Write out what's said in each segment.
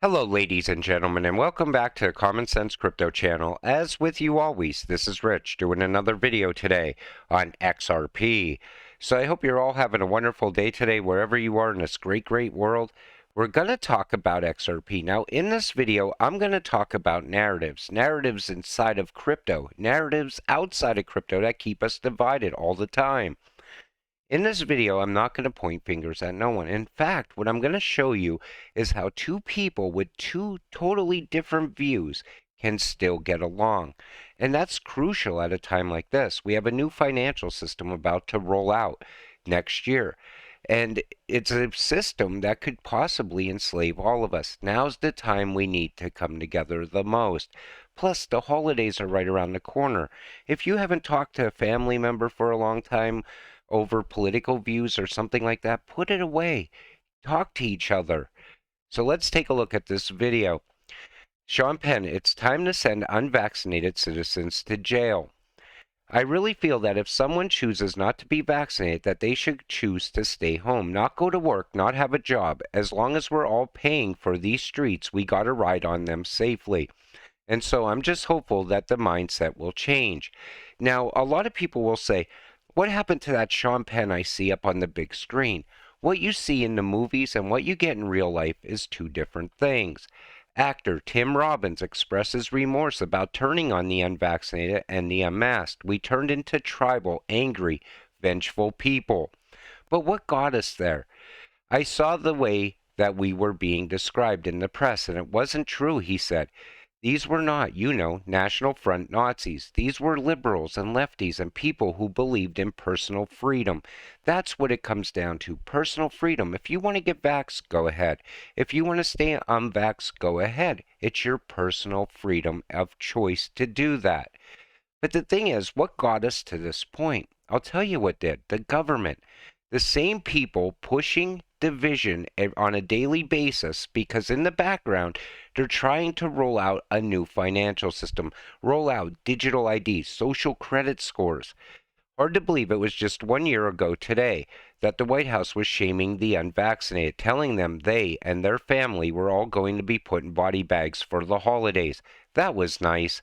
Hello, ladies and gentlemen, and welcome back to Common Sense Crypto channel. As with you always, this is Rich doing another video today on XRP. So I hope you're all having a wonderful day today, wherever you are in this great, great world. We're going to talk about XRP. Now, in this video, I'm going to talk about narratives inside of crypto, narratives outside of crypto that keep us divided all the time. In this video, I'm not going to point fingers at no one. In fact, what I'm going to show you is how two people with two totally different views can still get along. And that's crucial at a time like this. We have a new financial system about to roll out next year. And it's a system that could possibly enslave all of us. Now's the time we need to come together the most. Plus, the holidays are right around the corner. If you haven't talked to a family member for a long time, over political views or something like that, put it away. Talk to each other. So let's take a look at this video. Sean Penn, it's time to send unvaccinated citizens to jail. I really feel that if someone chooses not to be vaccinated, that they should choose to stay home, not go to work, not have a job. As long as we're all paying for these streets, we got to ride on them safely. And so I'm just hopeful that the mindset will change. Now, a lot of people will say, what happened to that Sean Penn I see up on the big screen? What you see in the movies and what you get in real life is two different things. Actor Tim Robbins expresses remorse about turning on the unvaccinated and the unmasked. We turned into tribal, angry, vengeful people. But what got us there? I saw the way that we were being described in the press, and it wasn't true, he said. These were not, National Front Nazis. These were liberals and lefties and people who believed in personal freedom. That's what it comes down to, personal freedom. If you want to get vaxxed, go ahead. If you want to stay unvaxxed, go ahead. It's your personal freedom of choice to do that. But the thing is, what got us to this point? I'll tell you what did. The government. The same people pushing division on a daily basis because in the background, they're trying to roll out a new financial system, roll out digital IDs, social credit scores. Hard to believe it was just 1 year ago today that the White House was shaming the unvaccinated, telling them they and their family were all going to be put in body bags for the holidays. That was nice.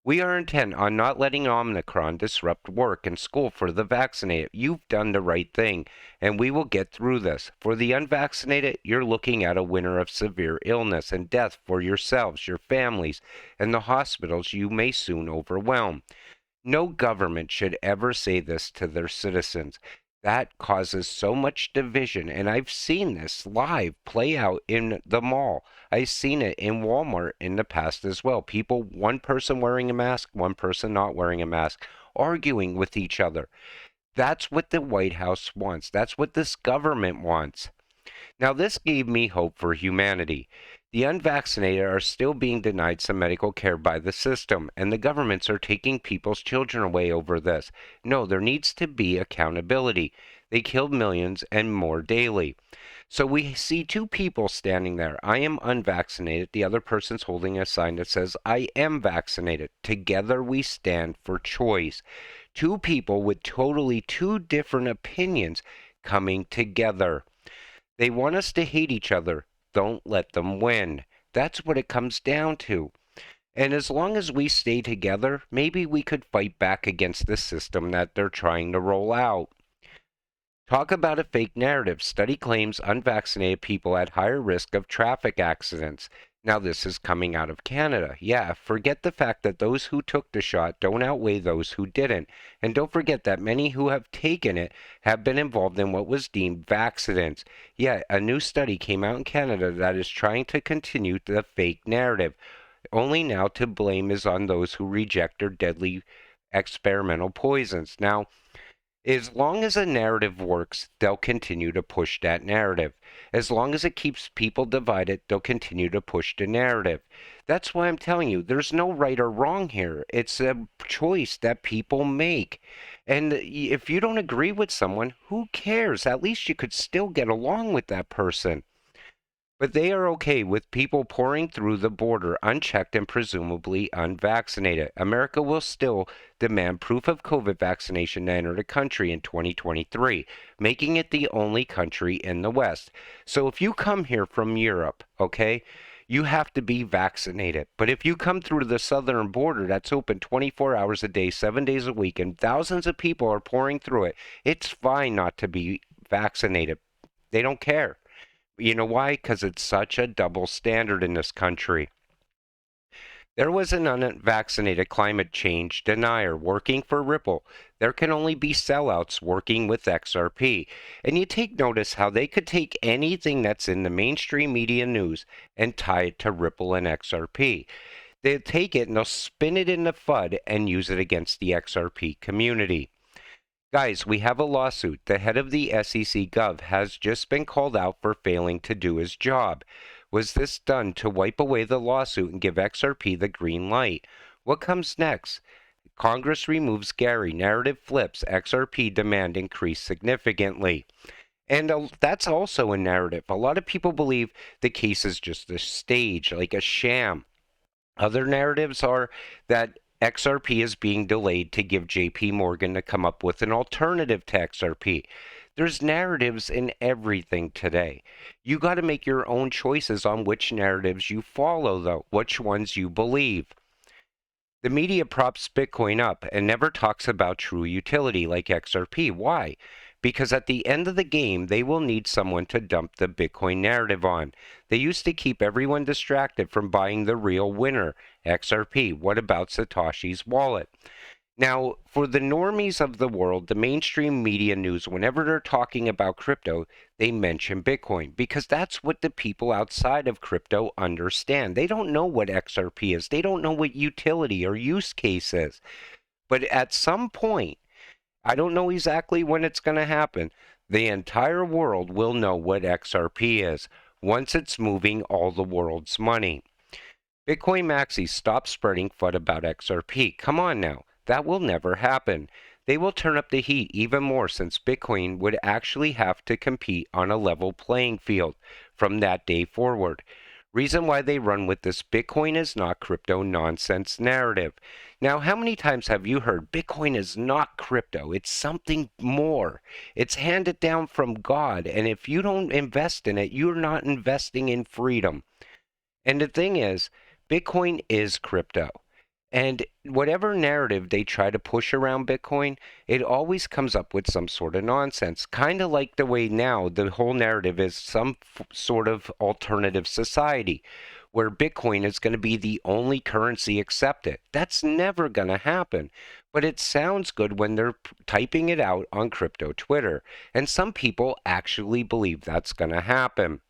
We are intent on not letting Omicron disrupt work and school for the vaccinated. You've done the right thing, and we will get through this. For the unvaccinated, you're looking at a winter of severe illness and death for yourselves, your families, and the hospitals you may soon overwhelm. No government should ever say this to their citizens. That causes so much division, and I've seen this live play out in the mall. I've seen it in Walmart in the past as well. People, one person wearing a mask, one person not wearing a mask, arguing with each other. That's what the White House wants. That's what this government wants. Now, this gave me hope for humanity. The unvaccinated are still being denied some medical care by the system, and the governments are taking people's children away over this. No, there needs to be accountability. They killed millions and more daily. So we see two people standing there. I am unvaccinated. The other person's holding a sign that says, I am vaccinated. Together we stand for choice. Two people with totally two different opinions coming together. They want us to hate each other. Don't let them win. That's what it comes down to. And as long as we stay together, maybe we could fight back against the system that they're trying to roll out. Talk about a fake narrative. Study claims unvaccinated people at higher risk of traffic accidents. Now, this is coming out of Canada. Yeah, forget the fact that those who took the shot don't outweigh those who didn't. And don't forget that many who have taken it have been involved in what was deemed vacccidents. Yeah, a new study came out in Canada that is trying to continue the fake narrative. Only now to blame is on those who reject their deadly experimental poisons. Now, as long as a narrative works, they'll continue to push that narrative. As long as it keeps people divided, they'll continue to push the narrative. That's why I'm telling you, there's no right or wrong here. It's a choice that people make. And if you don't agree with someone, who cares? At least you could still get along with that person. But they are okay with people pouring through the border unchecked and presumably unvaccinated. America will still demand proof of COVID vaccination to enter the country in 2023, making it the only country in the West. So if you come here from Europe, okay, you have to be vaccinated. But if you come through the southern border that's open 24 hours a day, 7 days a week, and thousands of people are pouring through it, it's fine not to be vaccinated. They don't care. You know why? Because it's such a double standard in this country. There was an unvaccinated climate change denier working for Ripple. There can only be sellouts working with XRP. And you take notice how they could take anything that's in the mainstream media news and tie it to Ripple and XRP. They'll take it and they'll spin it in the FUD and use it against the XRP community. Guys, we have a lawsuit. The head of the SEC Gov has just been called out for failing to do his job. Was this done to wipe away the lawsuit and give XRP the green light? What comes next? Congress removes Gary. Narrative flips. XRP demand increased significantly. And that's also a narrative. A lot of people believe the case is just a stage, like a sham. Other narratives are that XRP is being delayed to give JP Morgan to come up with an alternative to XRP. There's narratives in everything today. You got to make your own choices on which narratives you follow, though, which ones you believe. The media props Bitcoin up and never talks about true utility like XRP. Why? Because at the end of the game, they will need someone to dump the Bitcoin narrative on. They used to keep everyone distracted from buying the real winner, XRP. What about Satoshi's wallet? Now, for the normies of the world, the mainstream media news, whenever they're talking about crypto, they mention Bitcoin because that's what the people outside of crypto understand. They don't know what XRP is. They don't know what utility or use case is. But at some point, I don't know exactly when it's going to happen, the entire world will know what XRP is once it's moving all the world's money. Bitcoin maxis stop spreading FUD about XRP. Come on now. That will never happen. They will turn up the heat even more since Bitcoin would actually have to compete on a level playing field from that day forward. Reason why they run with this Bitcoin is not crypto nonsense narrative. Now, how many times have you heard Bitcoin is not crypto? It's something more. It's handed down from God, and if you don't invest in it, you're not investing in freedom. And the thing is, Bitcoin is crypto. And whatever narrative they try to push around Bitcoin, it always comes up with some sort of nonsense. Kind of like the way now the whole narrative is some sort of alternative society where Bitcoin is going to be the only currency accepted. That's never going to happen. But it sounds good when they're typing it out on crypto Twitter. And some people actually believe that's going to happen.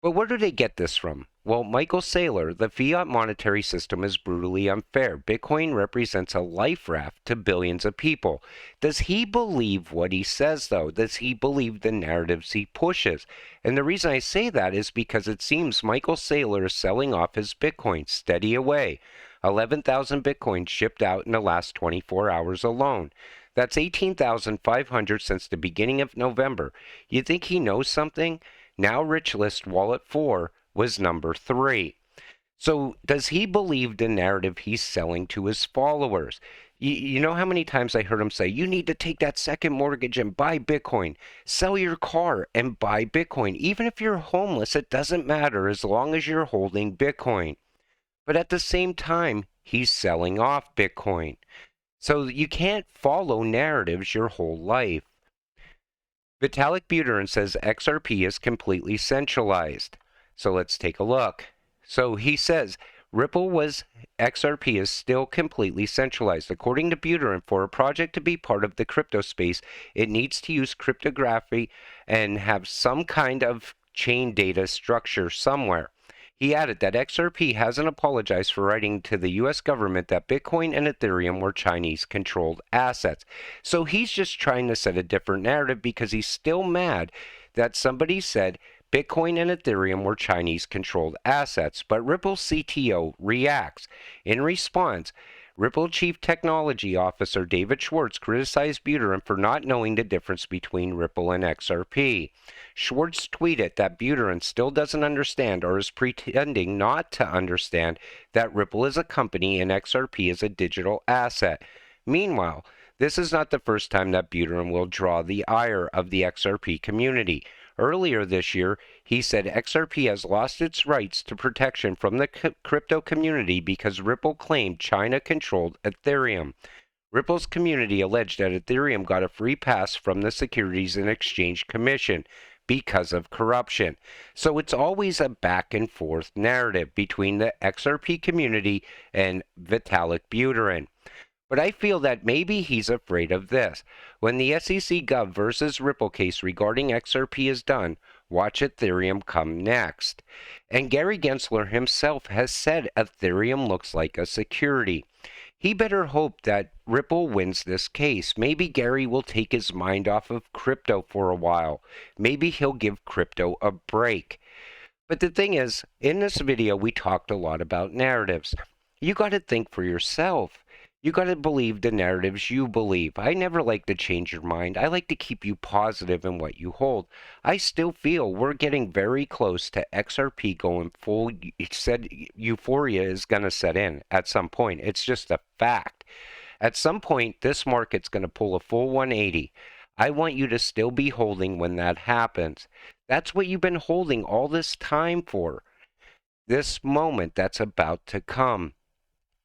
But where do they get this from? Well, Michael Saylor, the fiat monetary system is brutally unfair. Bitcoin represents a life raft to billions of people. Does he believe what he says, though? Does he believe the narratives he pushes? And the reason I say that is because it seems Michael Saylor is selling off his Bitcoin steady away. 11,000 Bitcoin shipped out in the last 24 hours alone. That's 18,500 since the beginning of November. You think he knows something? Now Rich List Wallet 4 was number 3. So does he believe the narrative he's selling to his followers? You know how many times I heard him say, you need to take that second mortgage and buy Bitcoin. Sell your car and buy Bitcoin. Even if you're homeless, it doesn't matter as long as you're holding Bitcoin. But at the same time, he's selling off Bitcoin. So you can't follow narratives your whole life. Vitalik Buterin says XRP is completely centralized. So let's take a look. So he says XRP is still completely centralized. According to Buterin, for a project to be part of the crypto space, it needs to use cryptography and have some kind of chain data structure somewhere. He added that XRP hasn't apologized for writing to the U.S. government that Bitcoin and Ethereum were Chinese-controlled assets. So he's just trying to set a different narrative because he's still mad that somebody said Bitcoin and Ethereum were Chinese-controlled assets. But Ripple CTO reacts. In response, Ripple Chief Technology Officer David Schwartz criticized Buterin for not knowing the difference between Ripple and XRP. Schwartz tweeted that Buterin still doesn't understand or is pretending not to understand that Ripple is a company and XRP is a digital asset. Meanwhile, this is not the first time that Buterin will draw the ire of the XRP community. Earlier this year, he said XRP has lost its rights to protection from the crypto community because Ripple claimed China controlled Ethereum. Ripple's community alleged that Ethereum got a free pass from the Securities and Exchange Commission because of corruption. So it's always a back and forth narrative between the XRP community and Vitalik Buterin. But I feel that maybe he's afraid of this. When the SEC Gov versus Ripple case regarding XRP is done, watch Ethereum come next. And Gary Gensler himself has said Ethereum looks like a security. He better hope that Ripple wins this case. Maybe Gary will take his mind off of crypto for a while. Maybe he'll give crypto a break. But the thing is, in this video, we talked a lot about narratives. You got to think for yourself. You got to believe the narratives you believe. I never like to change your mind. I like to keep you positive in what you hold. I still feel we're getting very close to XRP going full. It said euphoria is going to set in at some point. It's just a fact. At some point, this market's going to pull a full 180. I want you to still be holding when that happens. That's what you've been holding all this time for. This moment that's about to come.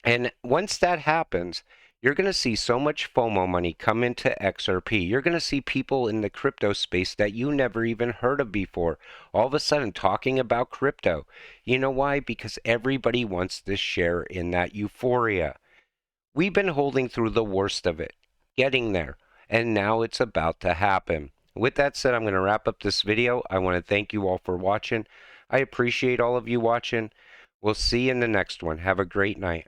And once that happens, you're going to see so much FOMO money come into XRP. You're going to see people in the crypto space that you never even heard of before, all of a sudden talking about crypto. You know why? Because everybody wants to share in that euphoria. We've been holding through the worst of it, getting there, and now it's about to happen. With that said, I'm going to wrap up this video. I want to thank you all for watching. I appreciate all of you watching. We'll see you in the next one. Have a great night.